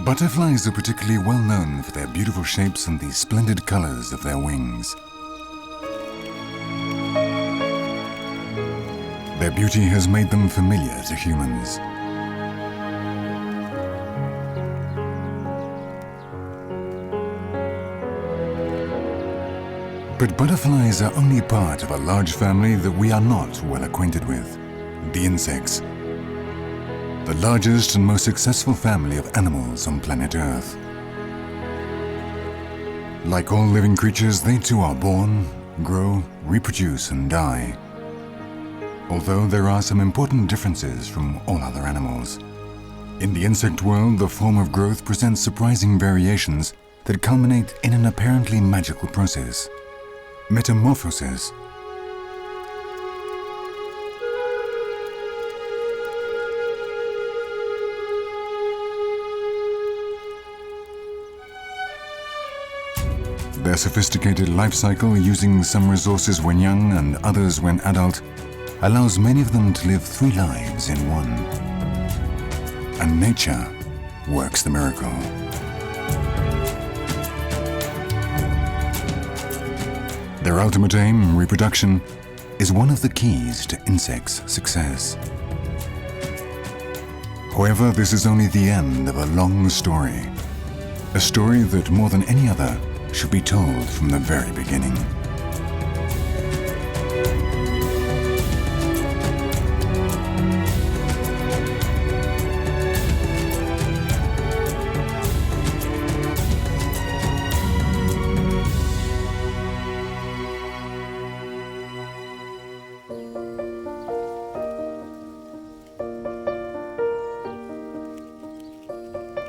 Butterflies are particularly well known for their beautiful shapes and the splendid colors of their wings. Their beauty has made them familiar to humans. But butterflies are only part of a large family that we are not well acquainted with, the insects. The largest and most successful family of animals on planet Earth. Like all living creatures, they too are born, grow, reproduce and die. Although there are some important differences from all other animals. In the insect world, the form of growth presents surprising variations that culminate in an apparently magical process. Metamorphosis. Their sophisticated life cycle, using some resources when young and others when adult, allows many of them to live 3 lives in one. And nature works the miracle. Their ultimate aim, reproduction, is one of the keys to insects' success. However, this is only the end of a long story. A story that, more than any other, should be told from the very beginning.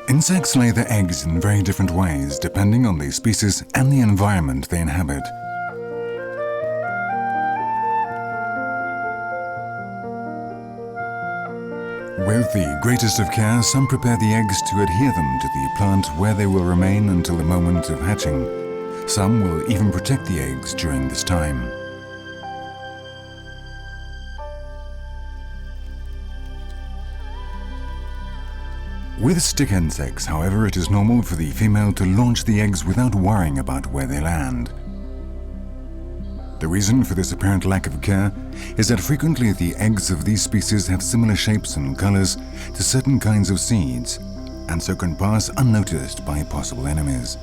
Insects lay their eggs in very different ways depending on the species and the environment they inhabit. With the greatest of care, some prepare the eggs to adhere them to the plant where they will remain until the moment of hatching. Some will even protect the eggs during this time. With stick insects, however, it is normal for the female to launch the eggs without worrying about where they land. The reason for this apparent lack of care is that frequently the eggs of these species have similar shapes and colors to certain kinds of seeds, and so can pass unnoticed by possible enemies.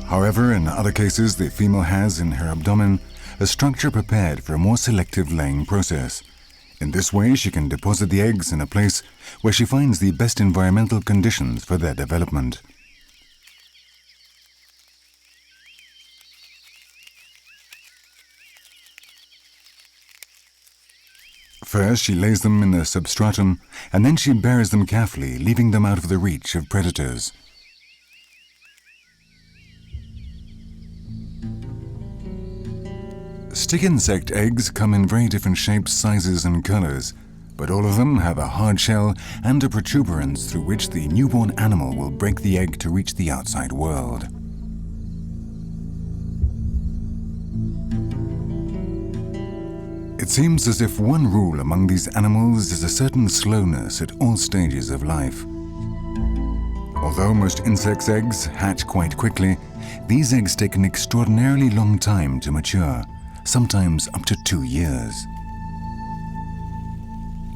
However, in other cases, the female has in her abdomen a structure prepared for a more selective laying process. In this way, she can deposit the eggs in a place where she finds the best environmental conditions for their development. First, she lays them in the substratum, and then she buries them carefully, leaving them out of the reach of predators. Stick insect eggs come in very different shapes, sizes and colors, but all of them have a hard shell and a protuberance through which the newborn animal will break the egg to reach the outside world. It seems as if one rule among these animals is a certain slowness at all stages of life. Although most insects' eggs hatch quite quickly, these eggs take an extraordinarily long time to mature, sometimes up to 2 years.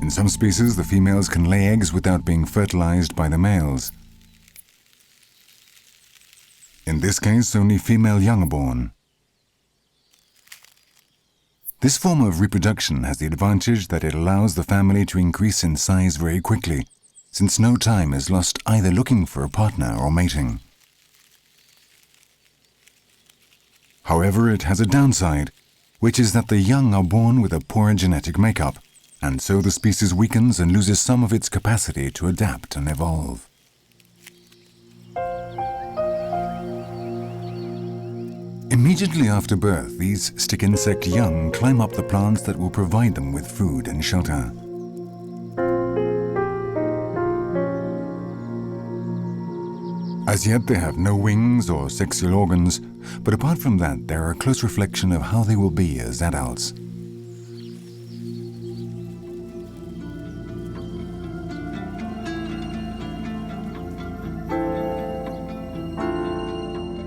In some species, the females can lay eggs without being fertilized by the males. In this case, only female young are born. This form of reproduction has the advantage that it allows the family to increase in size very quickly, since no time is lost either looking for a partner or mating. However, it has a downside, which is that the young are born with a poor genetic makeup, and so the species weakens and loses some of its capacity to adapt and evolve. Immediately after birth, these stick insect young climb up the plants that will provide them with food and shelter. As yet, they have no wings or sexual organs, but apart from that, they're a close reflection of how they will be as adults.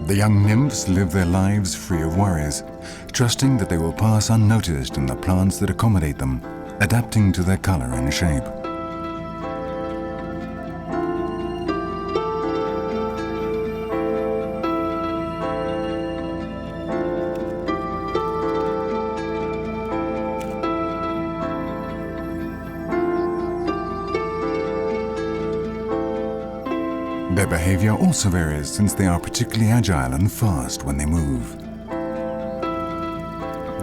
The young nymphs live their lives free of worries, trusting that they will pass unnoticed in the plants that accommodate them, adapting to their color and shape. Their behavior also varies since they are particularly agile and fast when they move.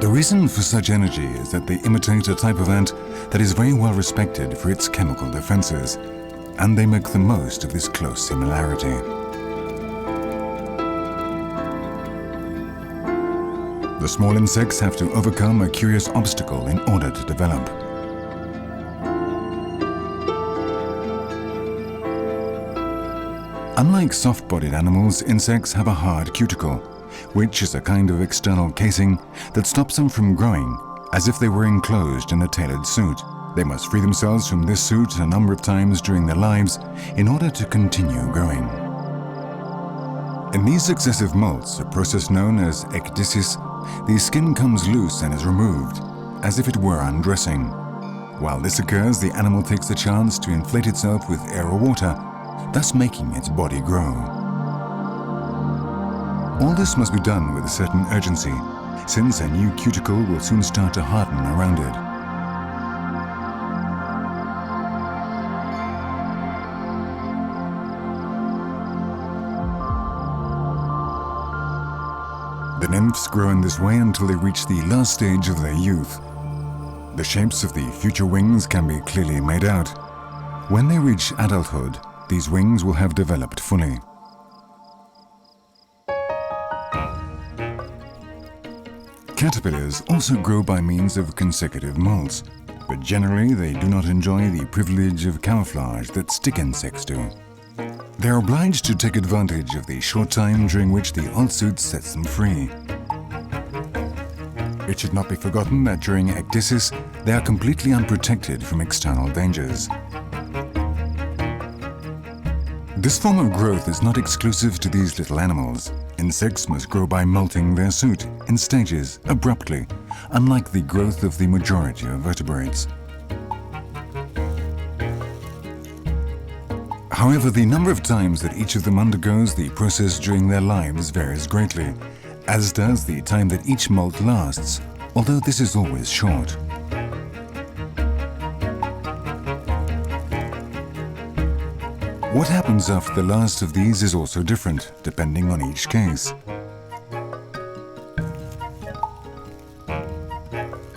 The reason for such energy is that they imitate a type of ant that is very well respected for its chemical defenses, and they make the most of this close similarity. The small insects have to overcome a curious obstacle in order to develop. Unlike soft-bodied animals, insects have a hard cuticle, which is a kind of external casing that stops them from growing, as if they were enclosed in a tailored suit. They must free themselves from this suit a number of times during their lives in order to continue growing. In these successive molts, a process known as ecdysis, the skin comes loose and is removed, as if it were undressing. While this occurs, the animal takes the chance to inflate itself with air or water, thus making its body grow. All this must be done with a certain urgency, since a new cuticle will soon start to harden around it. The nymphs grow in this way until they reach the last stage of their youth. The shapes of the future wings can be clearly made out. When they reach adulthood, these wings will have developed fully. Caterpillars also grow by means of consecutive molts, but generally they do not enjoy the privilege of camouflage that stick insects do. They are obliged to take advantage of the short time during which the old suit sets them free. It should not be forgotten that during ecdysis, they are completely unprotected from external dangers. This form of growth is not exclusive to these little animals. Insects must grow by molting their suit in stages, abruptly, unlike the growth of the majority of vertebrates. However, the number of times that each of them undergoes the process during their lives varies greatly, as does the time that each molt lasts, although this is always short. What happens after the last of these is also different, depending on each case.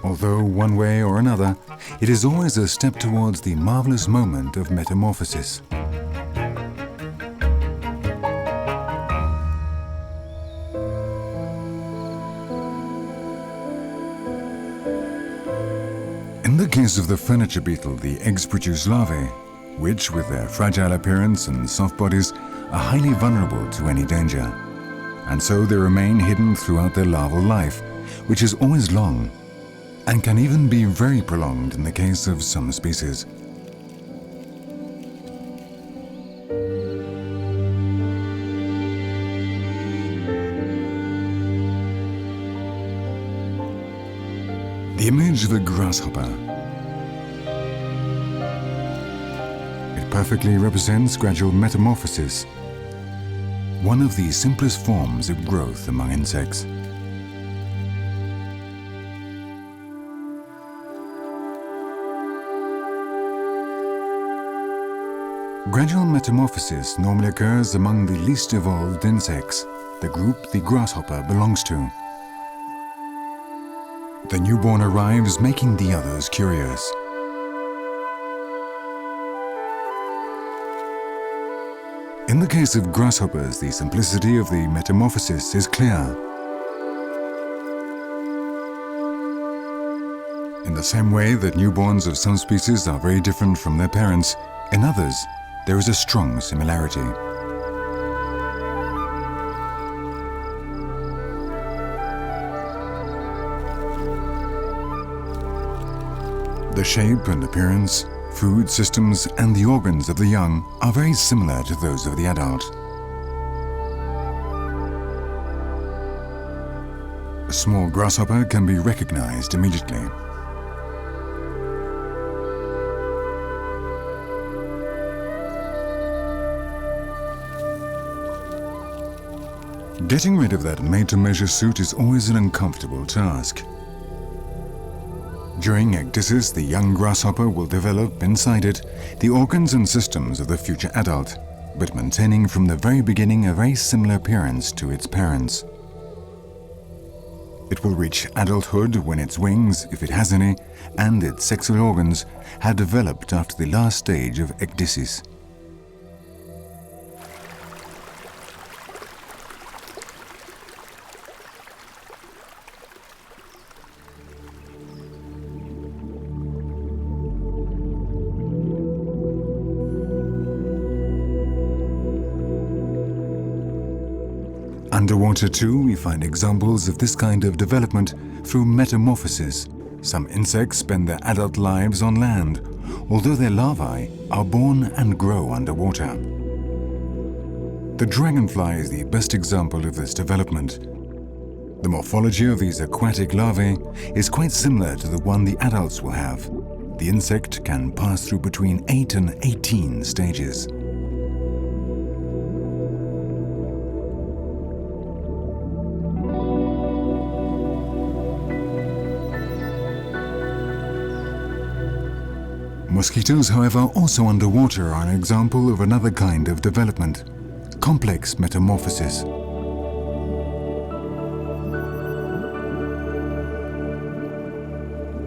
Although one way or another, it is always a step towards the marvelous moment of metamorphosis. In the case of the furniture beetle, the eggs produce larvae, which, with their fragile appearance and soft bodies, are highly vulnerable to any danger. And so they remain hidden throughout their larval life, which is always long, and can even be very prolonged in the case of some species. The image of a grasshopper. Perfectly represents gradual metamorphosis, one of the simplest forms of growth among insects. Gradual metamorphosis normally occurs among the least evolved insects, the group the grasshopper belongs to. The newborn arrives, making the others curious. In the case of grasshoppers, the simplicity of the metamorphosis is clear. In the same way that newborns of some species are very different from their parents, in others, there is a strong similarity. The shape and appearance, food systems, and the organs of the young are very similar to those of the adult. A small grasshopper can be recognized immediately. Getting rid of that made-to-measure suit is always an uncomfortable task. During ecdysis, the young grasshopper will develop inside it the organs and systems of the future adult, but maintaining from the very beginning a very similar appearance to its parents. It will reach adulthood when its wings, if it has any, and its sexual organs have developed after the last stage of ecdysis. Underwater too, we find examples of this kind of development through metamorphosis. Some insects spend their adult lives on land, although their larvae are born and grow underwater. The dragonfly is the best example of this development. The morphology of these aquatic larvae is quite similar to the one the adults will have. The insect can pass through between 8 and 18 stages. Mosquitoes, however, also underwater are an example of another kind of development, complex metamorphosis.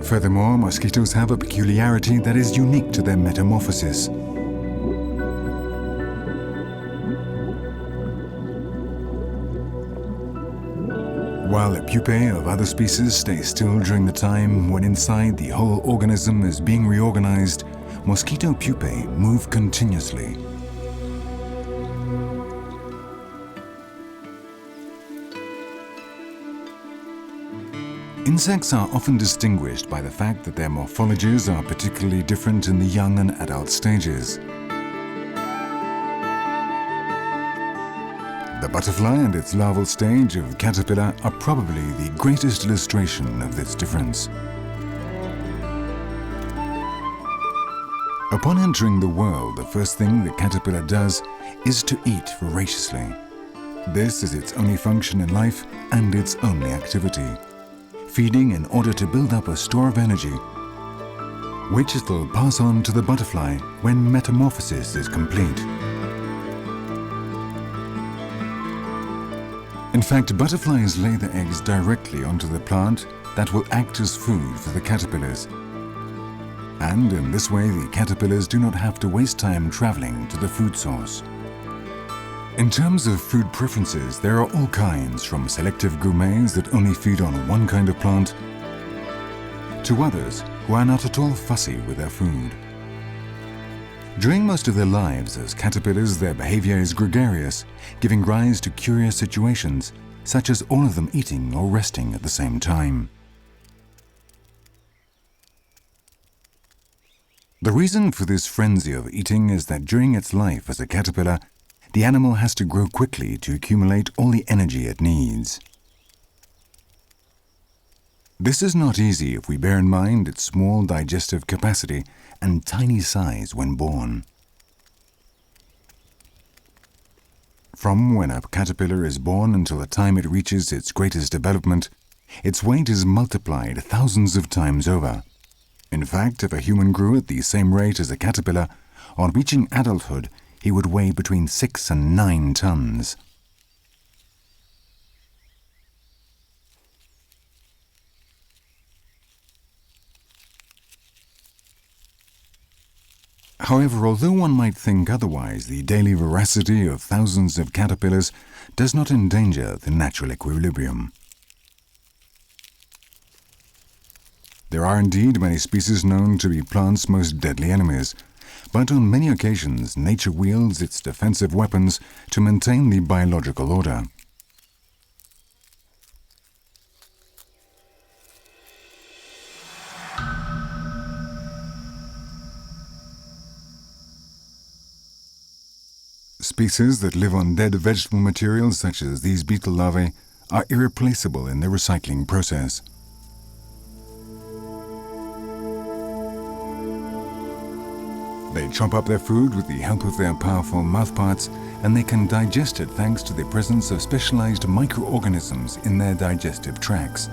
Furthermore, mosquitoes have a peculiarity that is unique to their metamorphosis. While the pupae of other species stay still during the time when inside the whole organism is being reorganized, mosquito pupae move continuously. Insects are often distinguished by the fact that their morphologies are particularly different in the young and adult stages. The butterfly and its larval stage of caterpillar are probably the greatest illustration of this difference. Upon entering the world, the first thing the caterpillar does is to eat voraciously. This is its only function in life and its only activity, feeding in order to build up a store of energy, which it will pass on to the butterfly when metamorphosis is complete. In fact, butterflies lay their eggs directly onto the plant that will act as food for the caterpillars. And in this way, the caterpillars do not have to waste time traveling to the food source. In terms of food preferences, there are all kinds, from selective gourmets that only feed on one kind of plant, to others who are not at all fussy with their food. During most of their lives as caterpillars, their behavior is gregarious, giving rise to curious situations, such as all of them eating or resting at the same time. The reason for this frenzy of eating is that during its life as a caterpillar, the animal has to grow quickly to accumulate all the energy it needs. This is not easy if we bear in mind its small digestive capacity and tiny size when born. From when a caterpillar is born until the time it reaches its greatest development, its weight is multiplied thousands of times over. In fact, if a human grew at the same rate as a caterpillar, on reaching adulthood, he would weigh between 6 and 9 tons. However, although one might think otherwise, the daily voracity of thousands of caterpillars does not endanger the natural equilibrium. There are indeed many species known to be plants' most deadly enemies, but on many occasions nature wields its defensive weapons to maintain the biological order. Species that live on dead vegetable materials, such as these beetle larvae, are irreplaceable in the recycling process. They chop up their food with the help of their powerful mouthparts, and they can digest it thanks to the presence of specialized microorganisms in their digestive tracts.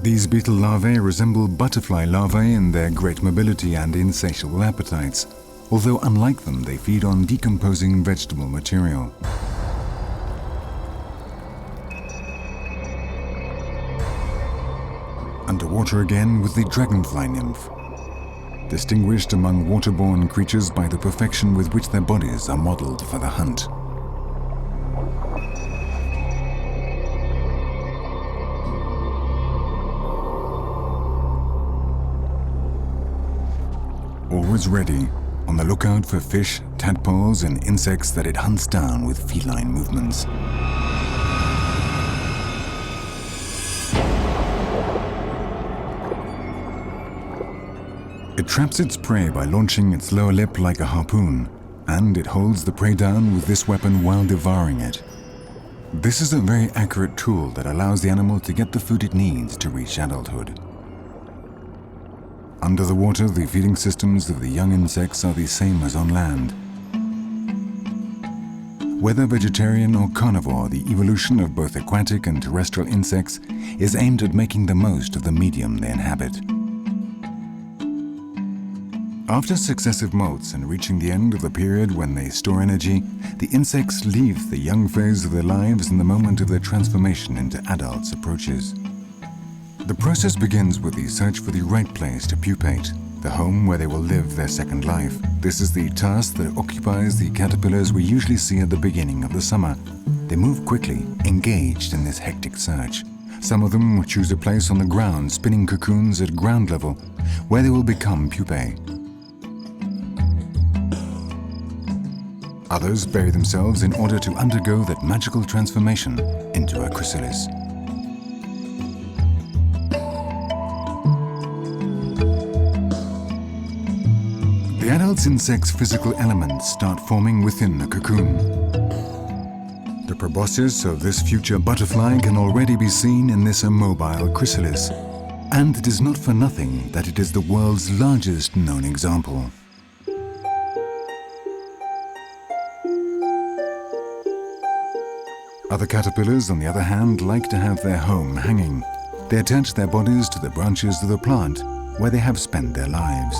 These beetle larvae resemble butterfly larvae in their great mobility and insatiable appetites, although unlike them, they feed on decomposing vegetable material. Underwater again with the dragonfly nymph, distinguished among waterborne creatures by the perfection with which their bodies are modeled for the hunt. Always ready, on the lookout for fish, tadpoles, and insects that it hunts down with feline movements. It traps its prey by launching its lower lip like a harpoon, and it holds the prey down with this weapon while devouring it. This is a very accurate tool that allows the animal to get the food it needs to reach adulthood. Under the water, the feeding systems of the young insects are the same as on land. Whether vegetarian or carnivore, the evolution of both aquatic and terrestrial insects is aimed at making the most of the medium they inhabit. After successive molts and reaching the end of the period when they store energy, the insects leave the young phase of their lives and the moment of their transformation into adults approaches. The process begins with the search for the right place to pupate, the home where they will live their second life. This is the task that occupies the caterpillars we usually see at the beginning of the summer. They move quickly, engaged in this hectic search. Some of them choose a place on the ground, spinning cocoons at ground level, where they will become pupae. Others bury themselves in order to undergo that magical transformation into a chrysalis. The adult insect's physical elements start forming within the cocoon. The proboscis of this future butterfly can already be seen in this immobile chrysalis, and it is not for nothing that it is the world's largest known example. Other caterpillars, on the other hand, like to have their home hanging. They attach their bodies to the branches of the plant, where they have spent their lives.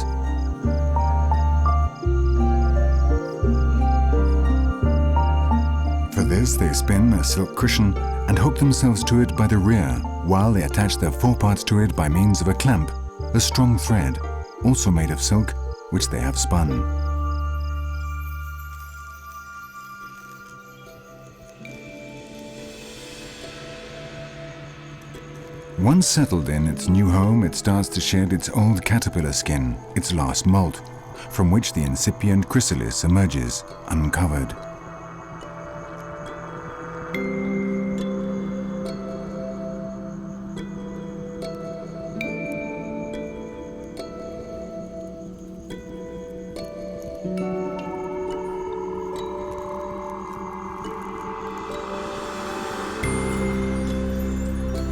For this, they spin a silk cushion and hook themselves to it by the rear, while they attach their foreparts to it by means of a clamp, a strong thread, also made of silk, which they have spun. Once settled in its new home, it starts to shed its old caterpillar skin, its last molt, from which the incipient chrysalis emerges, uncovered.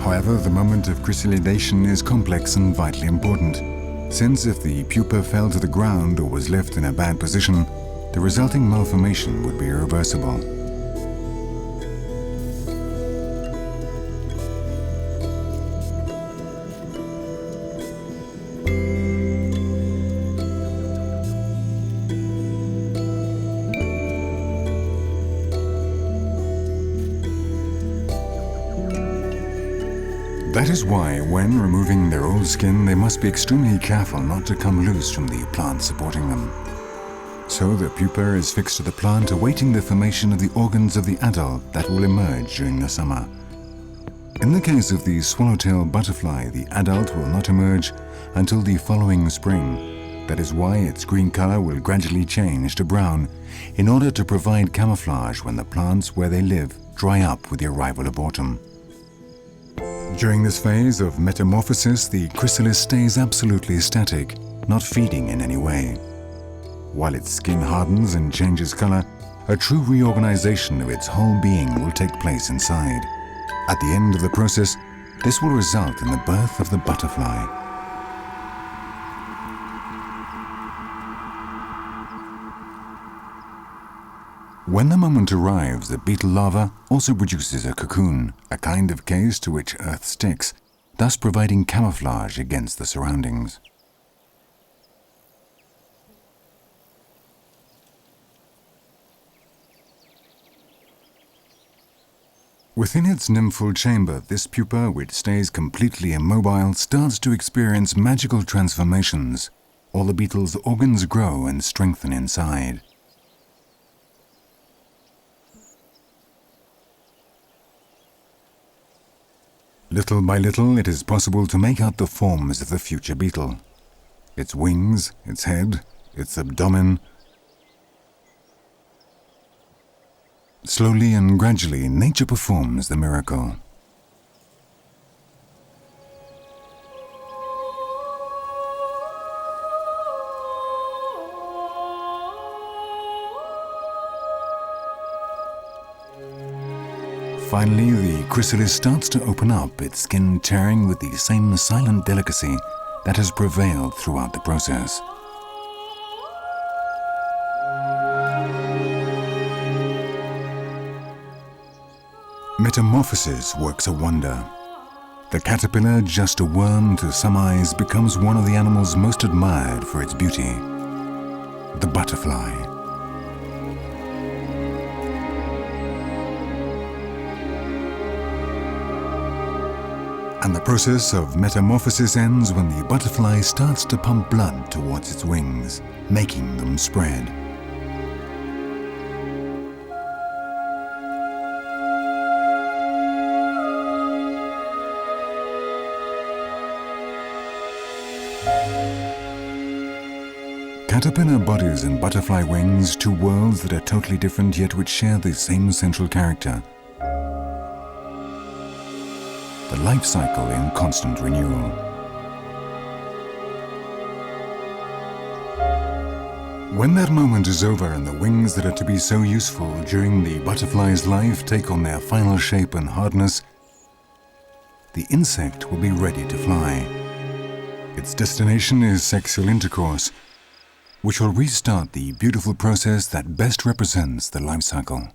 However, the moment of chrysalidation is complex and vitally important, since if the pupa fell to the ground or was left in a bad position, the resulting malformation would be irreversible. That is why, when removing their old skin, they must be extremely careful not to come loose from the plant supporting them. So the pupa is fixed to the plant, awaiting the formation of the organs of the adult that will emerge during the summer. In the case of the swallowtail butterfly, the adult will not emerge until the following spring. That is why its green color will gradually change to brown, in order to provide camouflage when the plants where they live dry up with the arrival of autumn. During this phase of metamorphosis, the chrysalis stays absolutely static, not feeding in any way. While its skin hardens and changes color, a true reorganization of its whole being will take place inside. At the end of the process, this will result in the birth of the butterfly. When the moment arrives, the beetle larva also produces a cocoon, a kind of case to which earth sticks, thus providing camouflage against the surroundings. Within its nymphal chamber, this pupa, which stays completely immobile, starts to experience magical transformations. All the beetle's organs grow and strengthen inside. Little by little, it is possible to make out the forms of the future beetle. Its wings, its head, its abdomen. Slowly and gradually, nature performs the miracle. Finally, the chrysalis starts to open up, its skin tearing with the same silent delicacy that has prevailed throughout the process. Metamorphosis works a wonder. The caterpillar, just a worm to some eyes, becomes one of the animals most admired for its beauty, the butterfly. And the process of metamorphosis ends when the butterfly starts to pump blood towards its wings, making them spread. Caterpillar bodies and butterfly wings, two worlds that are totally different yet which share the same central character. The life cycle in constant renewal. When that moment is over and the wings that are to be so useful during the butterfly's life take on their final shape and hardness, the insect will be ready to fly. Its destination is sexual intercourse, which will restart the beautiful process that best represents the life cycle.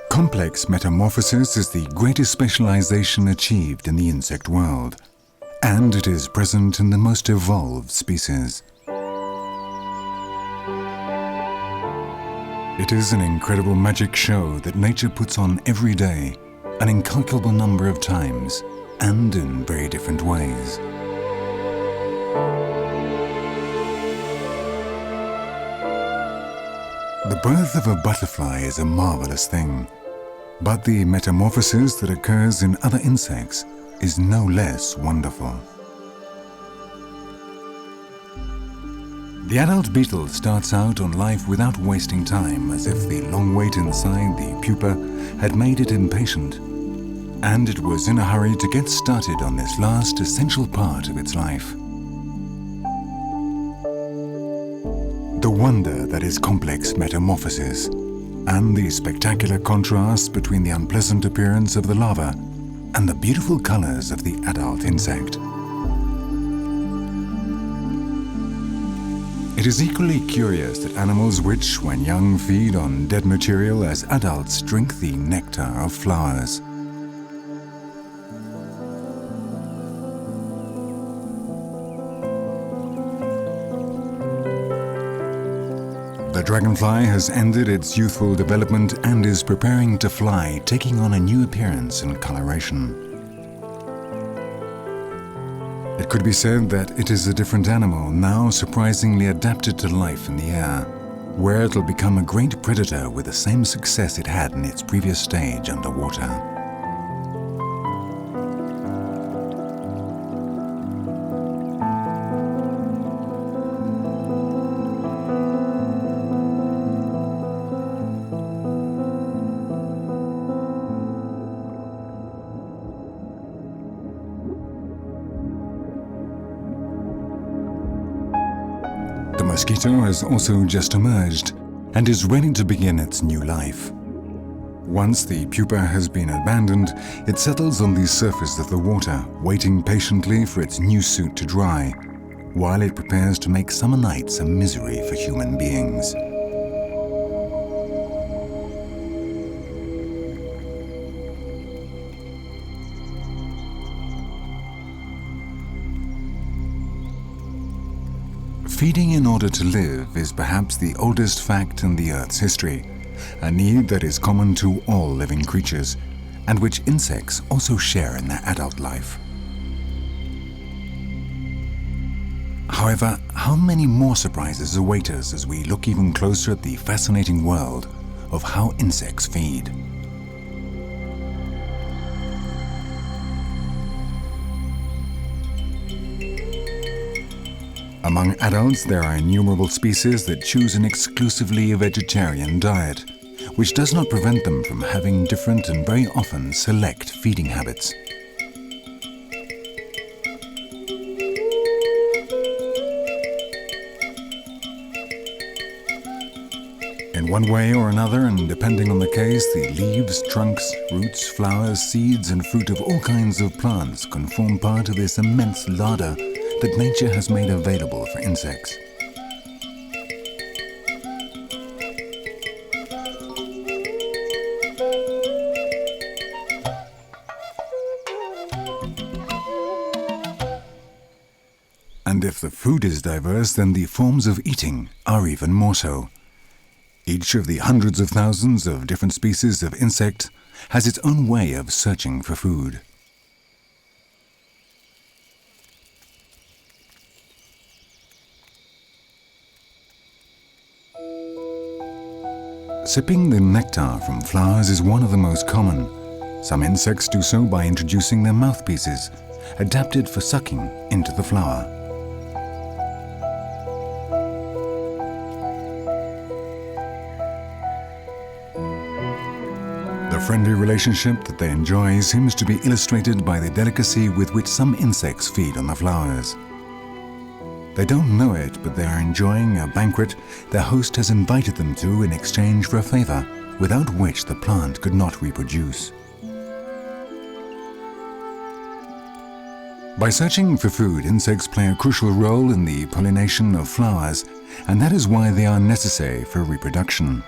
Complex metamorphosis is the greatest specialization achieved in the insect world, and it is present in the most evolved species. It is an incredible magic show that nature puts on every day, an incalculable number of times, and in very different ways. The birth of a butterfly is a marvelous thing, but the metamorphosis that occurs in other insects is no less wonderful. The adult beetle starts out on life without wasting time, as if the long wait inside the pupa had made it impatient, and it was in a hurry to get started on this last essential part of its life. The wonder that is complex metamorphosis, and the spectacular contrast between the unpleasant appearance of the larva and the beautiful colors of the adult insect. It is equally curious that animals which, when young, feed on dead material, as adults drink the nectar of flowers. The dragonfly has ended its youthful development and is preparing to fly, taking on a new appearance and coloration. It could be said that it is a different animal, now surprisingly adapted to life in the air, where it will become a great predator with the same success it had in its previous stage underwater. mosquito has also just emerged and is ready to begin its new life. Once the pupa has been abandoned, it settles on the surface of the water, waiting patiently for its new suit to dry, while it prepares to make summer nights a misery for human beings. Feeding in order to live is perhaps the oldest fact in the Earth's history, a need that is common to all living creatures, and which insects also share in their adult life. However, how many more surprises await us as we look even closer at the fascinating world of how insects feed? Among adults, there are innumerable species that choose an exclusively vegetarian diet, which does not prevent them from having different and very often select feeding habits. In one way or another, and depending on the case, the leaves, trunks, roots, flowers, seeds, and fruit of all kinds of plants can form part of this immense larder that nature has made available for insects. And if the food is diverse, then the forms of eating are even more so. Each of the hundreds of thousands of different species of insect has its own way of searching for food. Sipping the nectar from flowers is one of the most common. Some insects do so by introducing their mouthpieces, adapted for sucking, into the flower. The friendly relationship that they enjoy seems to be illustrated by the delicacy with which some insects feed on the flowers. They don't know it, but they are enjoying a banquet their host has invited them to in exchange for a favor, without which the plant could not reproduce. By searching for food, insects play a crucial role in the pollination of flowers, and that is why they are necessary for reproduction.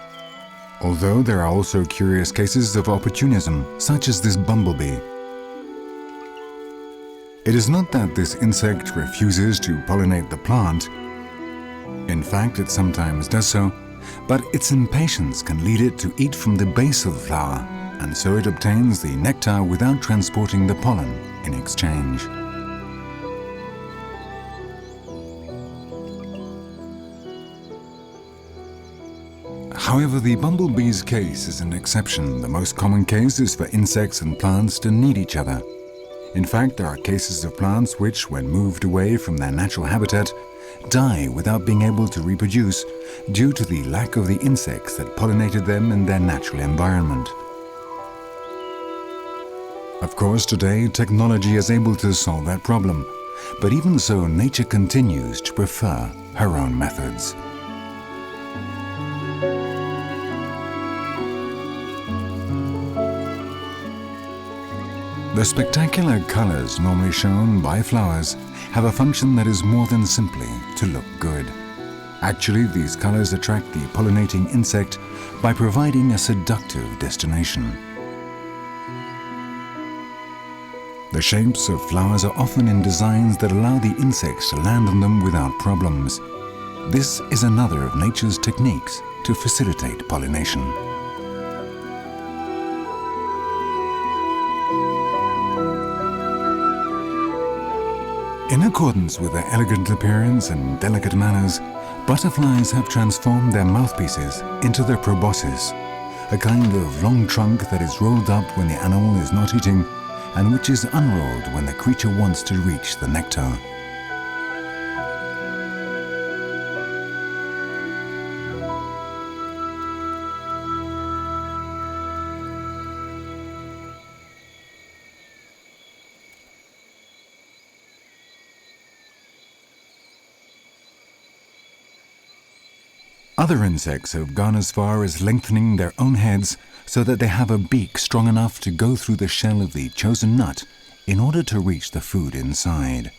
Although there are also curious cases of opportunism, such as this bumblebee. It is not that this insect refuses to pollinate the plant. In fact, it sometimes does so, but its impatience can lead it to eat from the base of the flower, and so it obtains the nectar without transporting the pollen in exchange. However, the bumblebee's case is an exception. The most common case is for insects and plants to need each other. In fact, there are cases of plants which, when moved away from their natural habitat, die without being able to reproduce due to the lack of the insects that pollinated them in their natural environment. Of course, today, technology is able to solve that problem, but even so, nature continues to prefer her own methods. The spectacular colors normally shown by flowers have a function that is more than simply to look good. Actually, these colors attract the pollinating insect by providing a seductive destination. The shapes of flowers are often in designs that allow the insects to land on them without problems. This is another of nature's techniques to facilitate pollination. In accordance with their elegant appearance and delicate manners, butterflies have transformed their mouthpieces into their proboscis, a kind of long trunk that is rolled up when the animal is not eating and which is unrolled when the creature wants to reach the nectar. Other insects have gone as far as lengthening their own heads so that they have a beak strong enough to go through the shell of the chosen nut in order to reach the food inside.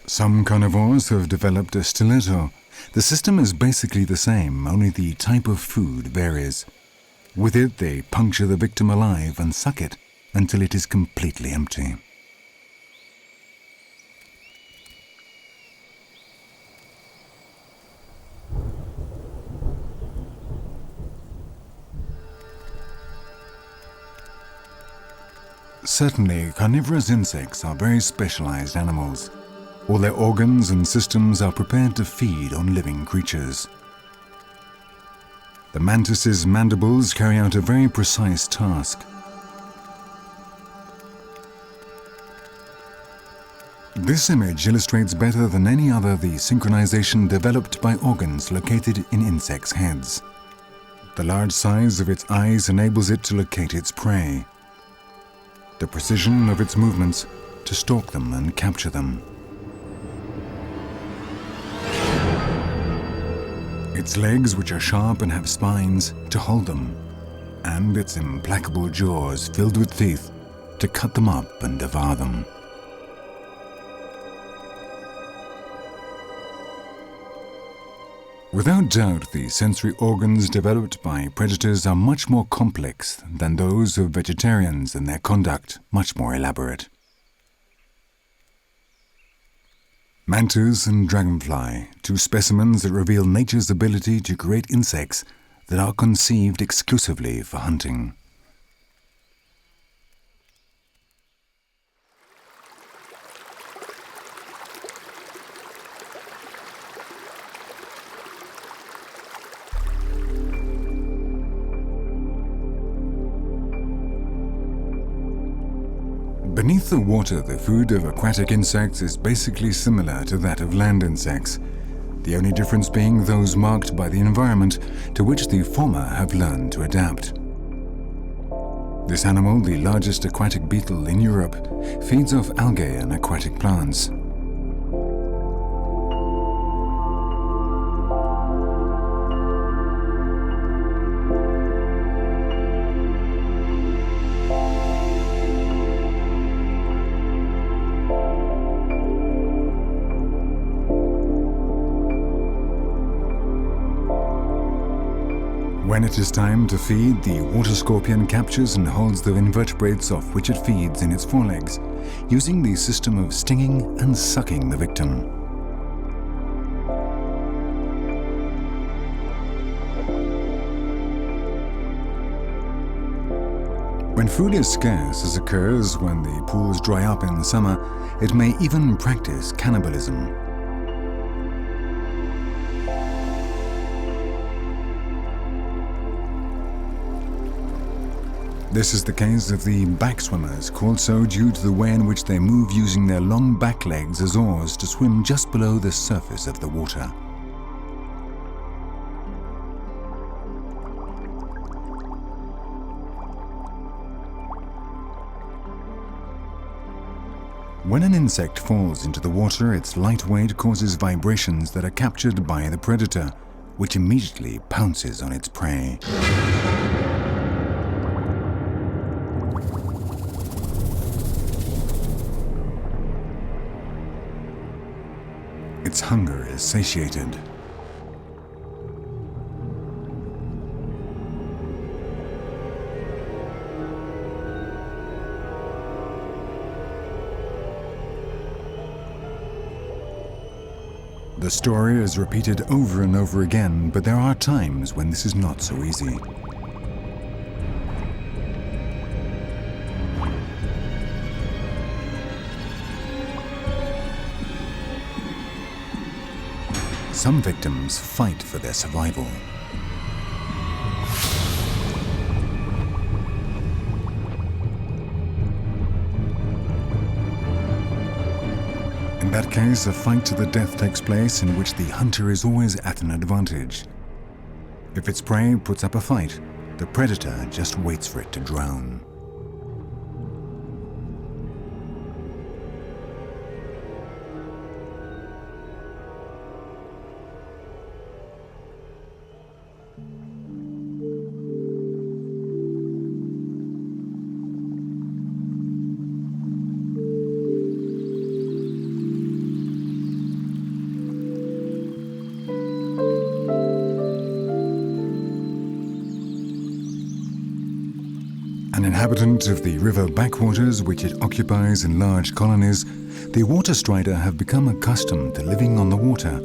Some carnivores have developed a stiletto. The system is basically the same, only the type of food varies. With it, they puncture the victim alive and suck it until it is completely empty. Certainly, carnivorous insects are very specialized animals. All their organs and systems are prepared to feed on living creatures. The mantis's mandibles carry out a very precise task. This image illustrates better than any other the synchronization developed by organs located in insects' heads. The large size of its eyes enables it to locate its prey. The precision of its movements to stalk them and capture them. Its legs, which are sharp and have spines, to hold them, and its implacable jaws filled with teeth to cut them up and devour them. Without doubt, the sensory organs developed by predators are much more complex than those of vegetarians and their conduct much more elaborate. Mantis and dragonfly, two specimens that reveal nature's ability to create insects that are conceived exclusively for hunting. Beneath the water, the food of aquatic insects is basically similar to that of land insects, the only difference being those marked by the environment to which the former have learned to adapt. This animal, the largest aquatic beetle in Europe, feeds off algae and aquatic plants. When it is time to feed, the water scorpion captures and holds the invertebrates off which it feeds in its forelegs, using the system of stinging and sucking the victim. When food is scarce, as occurs when the pools dry up in summer, it may even practice cannibalism. This is the case of the backswimmers, called so due to the way in which they move using their long back legs as oars to swim just below the surface of the water. When an insect falls into the water, its light weight causes vibrations that are captured by the predator, which immediately pounces on its prey. Its hunger is satiated. The story is repeated over and over again, but there are times when this is not so easy. Some victims fight for their survival. In that case, a fight to the death takes place in which the hunter is always at an advantage. If its prey puts up a fight, the predator just waits for it to drown. An inhabitant of the river backwaters which it occupies in large colonies, the water strider have become accustomed to living on the water,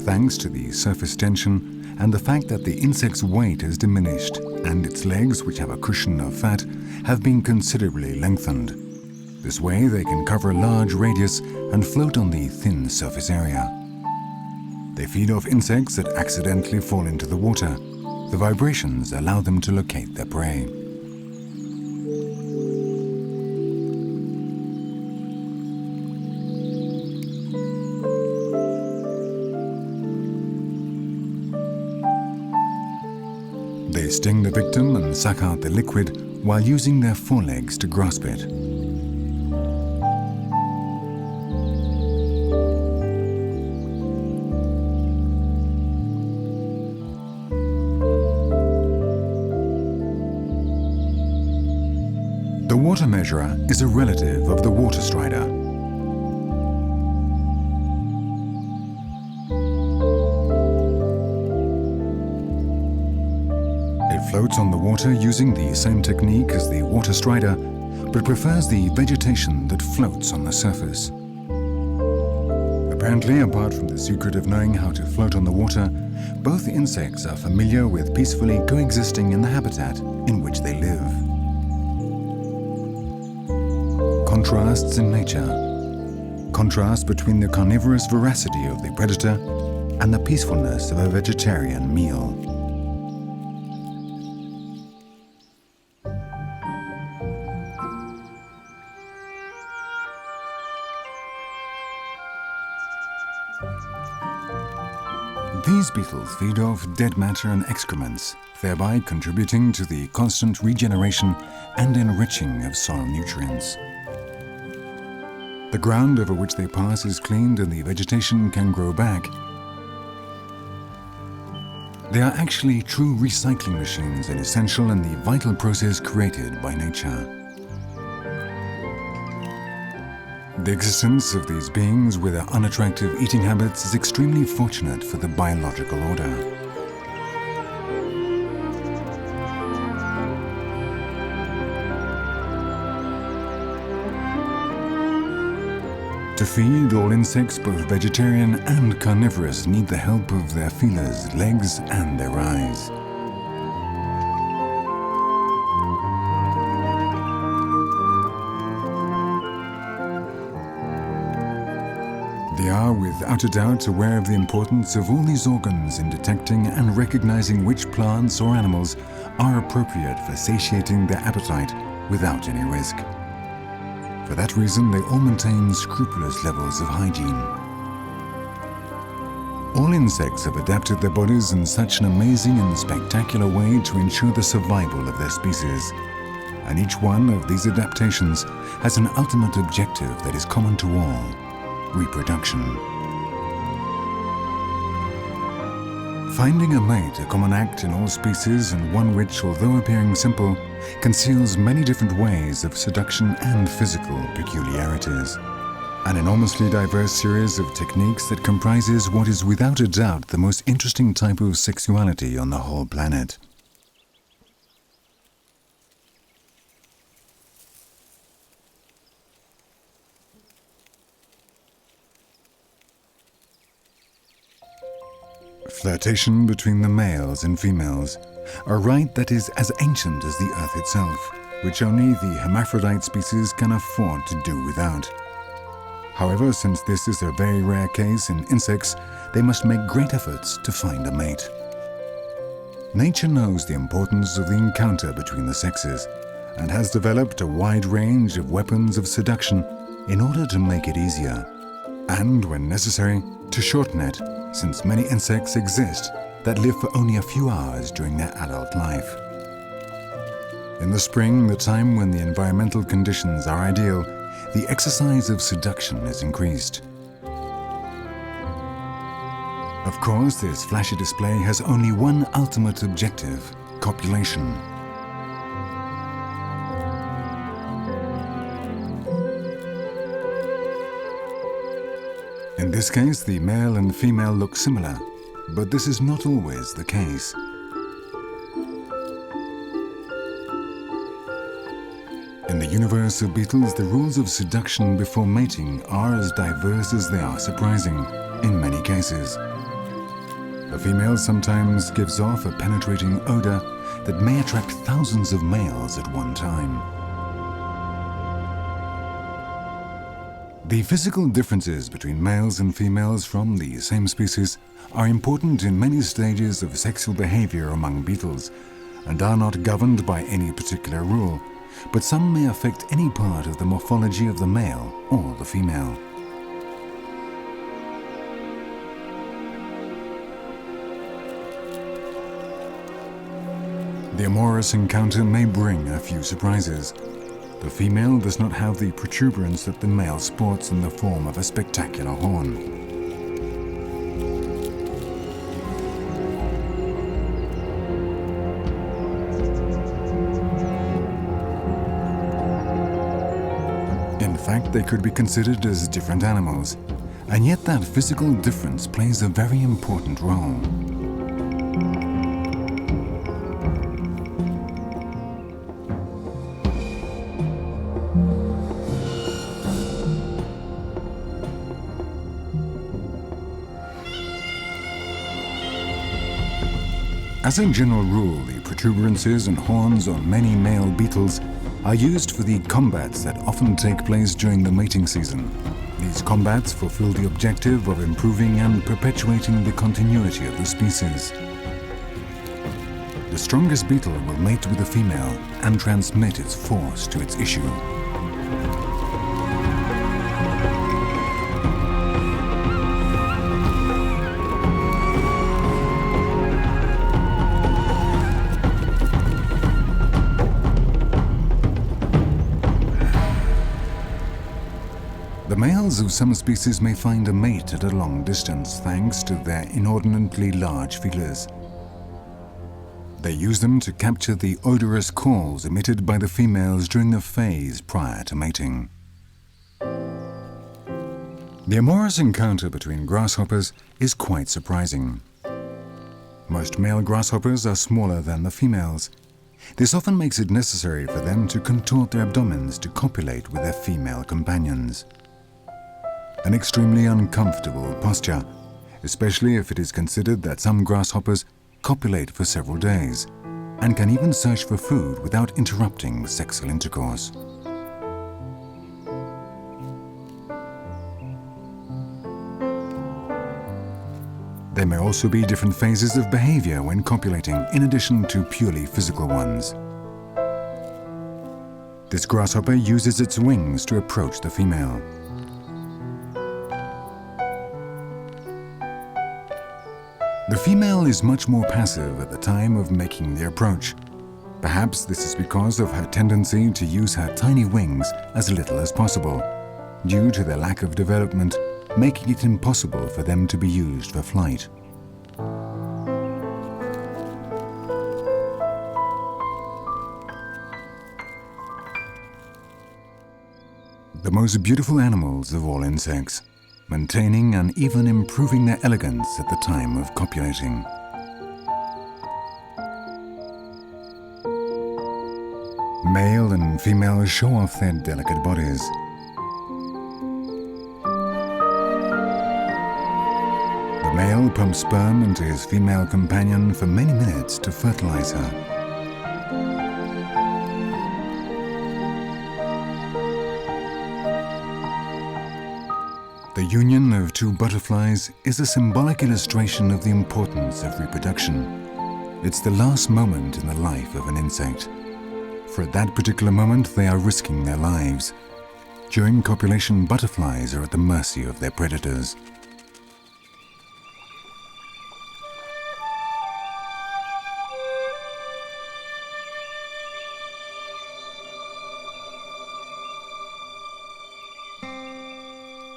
thanks to the surface tension and the fact that the insect's weight has diminished and its legs, which have a cushion of fat, have been considerably lengthened. This way they can cover a large radius and float on the thin surface area. They feed off insects that accidentally fall into the water. The vibrations allow them to locate their prey. They sting the victim and suck out the liquid while using their forelegs to grasp it. The water measurer is a relative of the water strider. Floats on the water using the same technique as the water strider, but prefers the vegetation that floats on the surface. Apparently, apart from the secret of knowing how to float on the water, both insects are familiar with peacefully coexisting in the habitat in which they live. Contrasts in nature. Contrast between the carnivorous voracity of the predator and the peacefulness of a vegetarian meal. These beetles feed off dead matter and excrements, thereby contributing to the constant regeneration and enriching of soil nutrients. The ground over which they pass is cleaned and the vegetation can grow back. They are actually true recycling machines and essential in the vital process created by nature. The existence of these beings with their unattractive eating habits is extremely fortunate for the biological order. To feed, all insects, both vegetarian and carnivorous, need the help of their feelers, legs, and their eyes. They are without a doubt aware of the importance of all these organs in detecting and recognizing which plants or animals are appropriate for satiating their appetite without any risk. For that reason, they all maintain scrupulous levels of hygiene. All insects have adapted their bodies in such an amazing and spectacular way to ensure the survival of their species. And each one of these adaptations has an ultimate objective that is common to all: reproduction. Finding a mate, a common act in all species, and one which, although appearing simple, conceals many different ways of seduction and physical peculiarities. An enormously diverse series of techniques that comprises what is without a doubt the most interesting type of sexuality on the whole planet. Flirtation between the males and females, a rite that is as ancient as the earth itself, which only the hermaphrodite species can afford to do without. However, since this is a very rare case in insects, they must make great efforts to find a mate. Nature knows the importance of the encounter between the sexes and has developed a wide range of weapons of seduction in order to make it easier, and, when necessary, to shorten it, since many insects exist that live for only a few hours during their adult life. In the spring, the time when the environmental conditions are ideal, the exercise of seduction is increased. Of course, this flashy display has only one ultimate objective: copulation. In this case, the male and female look similar, but this is not always the case. In the universe of beetles, the rules of seduction before mating are as diverse as they are surprising, in many cases. The female sometimes gives off a penetrating odor that may attract thousands of males at one time. The physical differences between males and females from the same species are important in many stages of sexual behavior among beetles and are not governed by any particular rule, but some may affect any part of the morphology of the male or the female. The amorous encounter may bring a few surprises. The female does not have the protuberance that the male sports in the form of a spectacular horn. In fact, they could be considered as different animals, and yet that physical difference plays a very important role. As a general rule, the protuberances and horns on many male beetles are used for the combats that often take place during the mating season. These combats fulfill the objective of improving and perpetuating the continuity of the species. The strongest beetle will mate with the female and transmit its force to its issue. The males of some species may find a mate at a long distance thanks to their inordinately large feelers. They use them to capture the odorous calls emitted by the females during the phase prior to mating. The amorous encounter between grasshoppers is quite surprising. Most male grasshoppers are smaller than the females. This often makes it necessary for them to contort their abdomens to copulate with their female companions. An extremely uncomfortable posture, especially if it is considered that some grasshoppers copulate for several days and can even search for food without interrupting sexual intercourse. There may also be different phases of behavior when copulating in addition to purely physical ones. This grasshopper uses its wings to approach the female. The female is much more passive at the time of making the approach. Perhaps this is because of her tendency to use her tiny wings as little as possible, due to their lack of development, making it impossible for them to be used for flight. The most beautiful animals of all insects, maintaining and even improving their elegance at the time of copulating. Male and female show off their delicate bodies. The male pumps sperm into his female companion for many minutes to fertilize her. The union of two butterflies is a symbolic illustration of the importance of reproduction. It's the last moment in the life of an insect. For at that particular moment, they are risking their lives. During copulation, butterflies are at the mercy of their predators.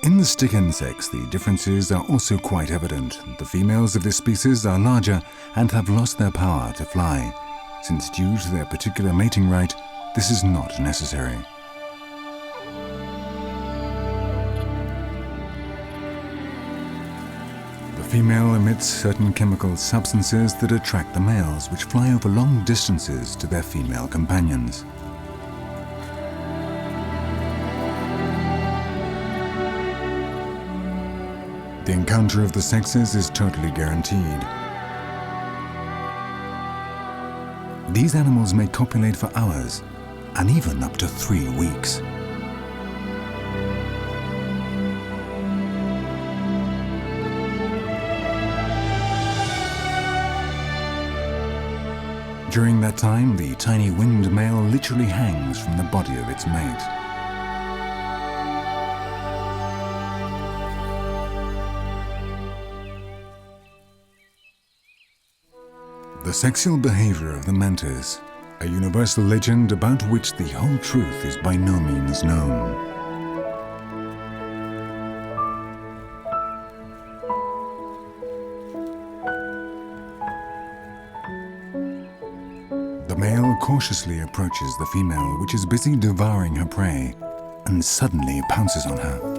In the stick insects, the differences are also quite evident. The females of this species are larger and have lost their power to fly, since due to their particular mating rite, this is not necessary. The female emits certain chemical substances that attract the males, which fly over long distances to their female companions. The encounter of the sexes is totally guaranteed. These animals may copulate for hours, and even up to 3 weeks. During that time, the tiny winged male literally hangs from the body of its mate. The sexual behavior of the mantis, a universal legend about which the whole truth is by no means known. The male cautiously approaches the female, which is busy devouring her prey, and suddenly pounces on her.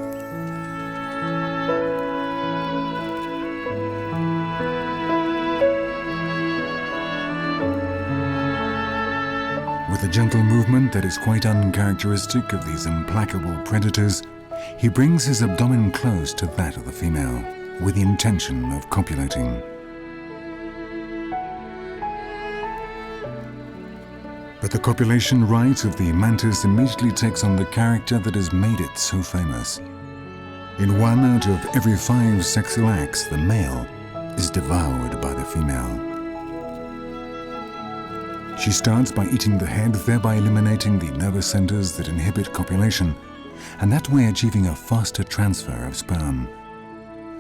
With a gentle movement that is quite uncharacteristic of these implacable predators, he brings his abdomen close to that of the female, with the intention of copulating. But the copulation rite of the mantis immediately takes on the character that has made it so famous. In 1 out of every 5 sexual acts, the male is devoured by the female. She starts by eating the head, thereby eliminating the nervous centers that inhibit copulation, and that way achieving a faster transfer of sperm.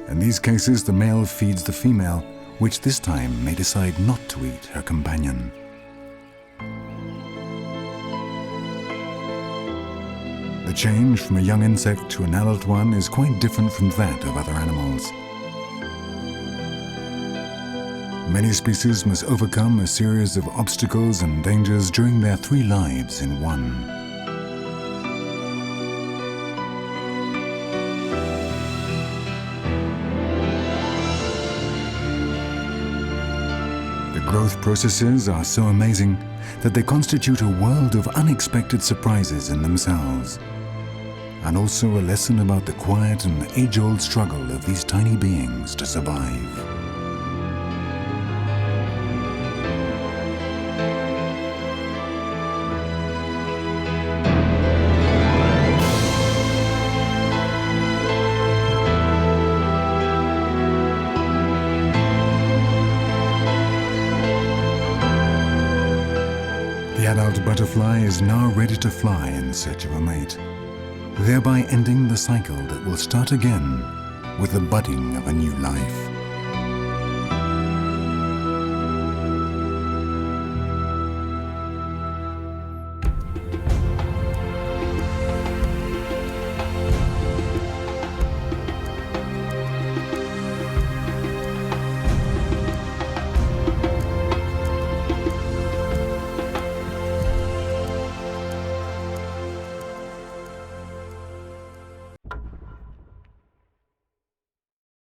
In these cases, the male feeds the female, which this time may decide not to eat her companion. The change from a young insect to an adult one is quite different from that of other animals. Many species must overcome a series of obstacles and dangers during their 3 lives in one. The growth processes are so amazing that they constitute a world of unexpected surprises in themselves, and also a lesson about the quiet and age-old struggle of these tiny beings to survive. The adult butterfly is now ready to fly in search of a mate, thereby ending the cycle that will start again with the budding of a new life.